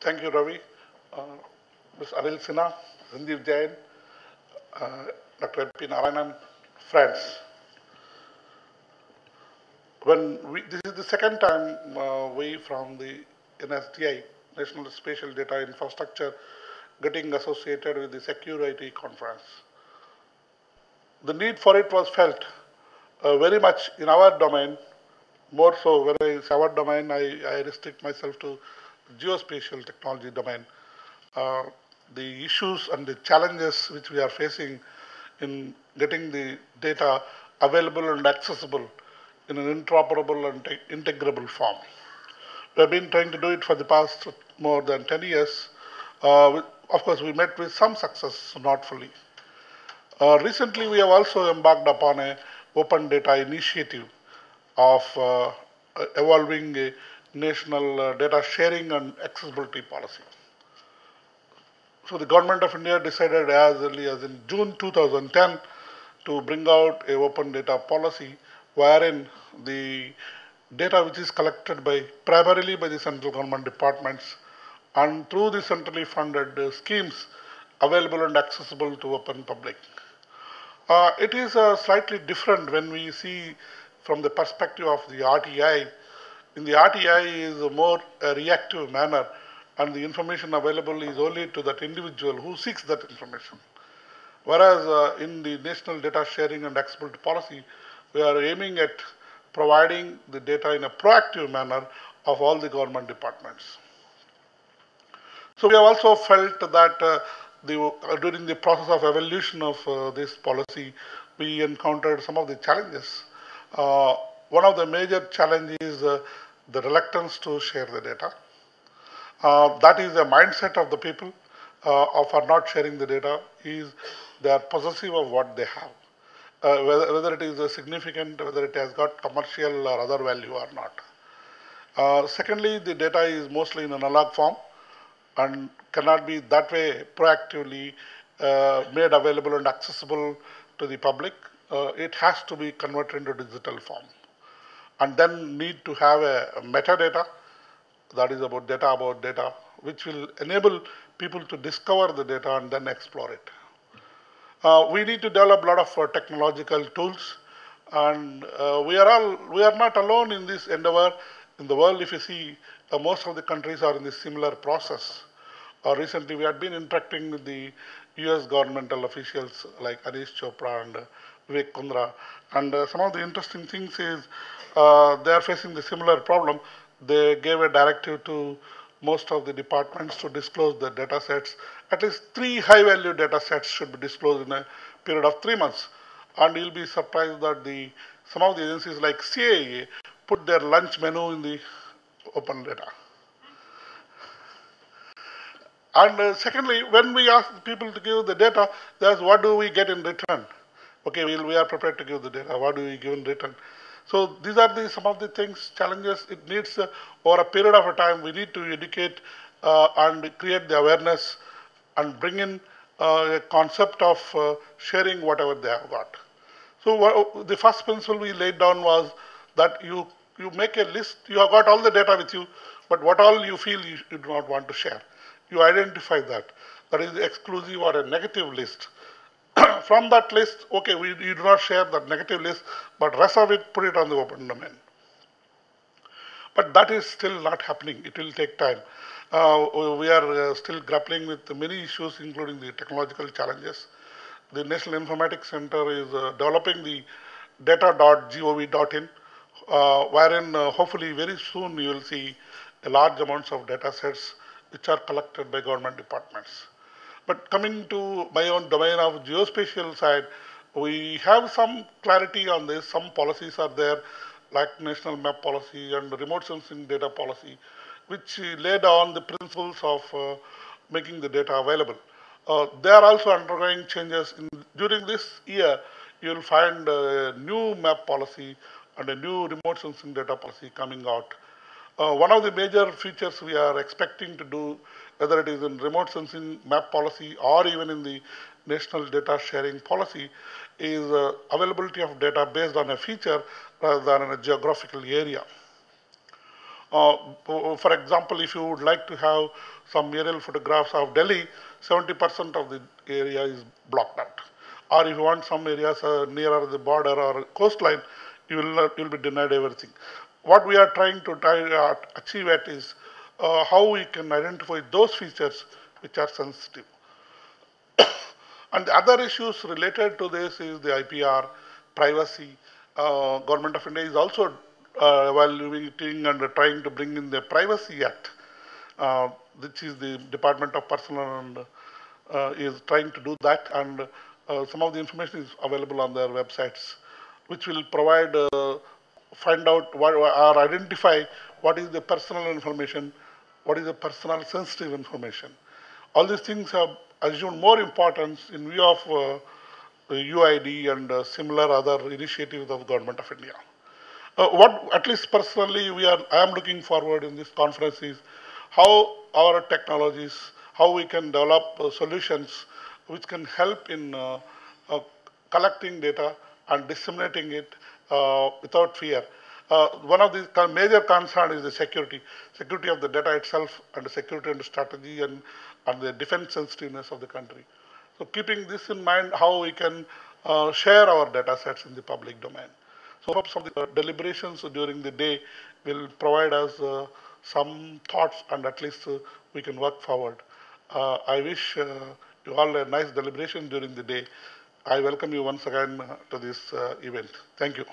Thank you, Ravi. Uh, Ms. Anil Sinha, Sanjeev Jain, Dr. P. Narayanan, friends. This is the second time we from the NSDI, National Spatial Data Infrastructure, getting associated with the Security conference. The need for it was felt very much in our domain, more so when I say our domain, I restrict myself to geospatial technology domain. Uh, the issues and the challenges which we are facing in getting the data available and accessible in an interoperable and integrable form. We have been trying to do it for the past more than 10 years. Of course, we met with some success, not fully. Recently, we have also embarked upon a open data initiative of evolving a national data sharing and accessibility policy. So the government of India decided as early as in June 2010 to bring out a open data policy wherein the data which is collected primarily by the central government departments and through the centrally funded schemes available and accessible to open public. It is slightly different when we see from the perspective of the RTI. In the RTI is a more reactive manner and the information available is only to that individual who seeks that information. Whereas in the National Data Sharing and Accessibility Policy, we are aiming at providing the data in a proactive manner of all the government departments. So we have also felt that during the process of evolution of this policy, we encountered some of the challenges. One of the major challenges is the reluctance to share the data. That is the mindset of the people for not sharing the data is they are possessive of what they have. Whether it is significant, whether it has got commercial or other value or not. Secondly, the data is mostly in analog form and cannot be that way proactively made available and accessible to the public. It has to be converted into digital form. And then need to have a metadata that is about data, which will enable people to discover the data and then explore it. We need to develop a lot of technological tools, and we are not alone in this endeavor. In the world, if you see, most of the countries are in this similar process. Recently, we had been interacting with the US governmental officials like Anish Chopra and Vivek Kundra. And some of the interesting things is they are facing the similar problem. They gave a directive to most of the departments to disclose the data sets. At least 3 high-value data sets should be disclosed in a period of 3 months. And you'll be surprised that some of the agencies like CAA put their lunch menu in the open data. And secondly, when we ask people to give the data, they ask, what do we get in return? Okay, we are prepared to give the data. What do we give in return? So these are some of the things, challenges. It needs, over a period of a time, we need to educate and create the awareness and bring in a concept of sharing whatever they have got. So the first principle we laid down was that you make a list. You have got all the data with you, but what all you feel you do not want to share. You identify that. That is exclusive or a negative list. From that list, okay, you do not share that negative list, but rest of it, put it on the open domain. But that is still not happening. It will take time. We are still grappling with many issues, including the technological challenges. The National Informatics Center is developing the data.gov.in, wherein hopefully very soon you will see large amounts of data sets which are collected by government departments. But coming to my own domain of geospatial side, we have some clarity on this. Some policies are there, like National Map Policy and Remote Sensing Data Policy, which lay down the principles of making the data available. They are also undergoing changes. During this year, you will find a new map policy and a new remote sensing data policy coming out. One of the major features we are expecting to do, whether it is in remote sensing map policy or even in the national data sharing policy, is availability of data based on a feature rather than on a geographical area. For example, if you would like to have some aerial photographs of Delhi, 70% of the area is blocked out. Or if you want some areas nearer the border or coastline, you'll be denied everything. What we are trying to achieve at is how we can identify those features which are sensitive. And the other issues related to this is the IPR, privacy. Government of India is also evaluating and trying to bring in the Privacy Act, which is the Department of Personal and is trying to do that. And some of the information is available on their websites, which will provide, find out what, or identify what is the personal information, what is the personal sensitive information. All these things have assumed more importance in view of the UID and similar other initiatives of the Government of India. What, at least personally, I am looking forward in this conference is how our technologies, how we can develop solutions which can help in collecting data and disseminating it without fear. One of the major concerns is the security of the data itself, and the security and the strategy, and the defense sensitiveness of the country. So keeping this in mind, how we can share our data sets in the public domain. So hope some of the deliberations during the day will provide us some thoughts, and at least we can work forward. I wish you all a nice deliberation during the day. I welcome you once again to this event. Thank you.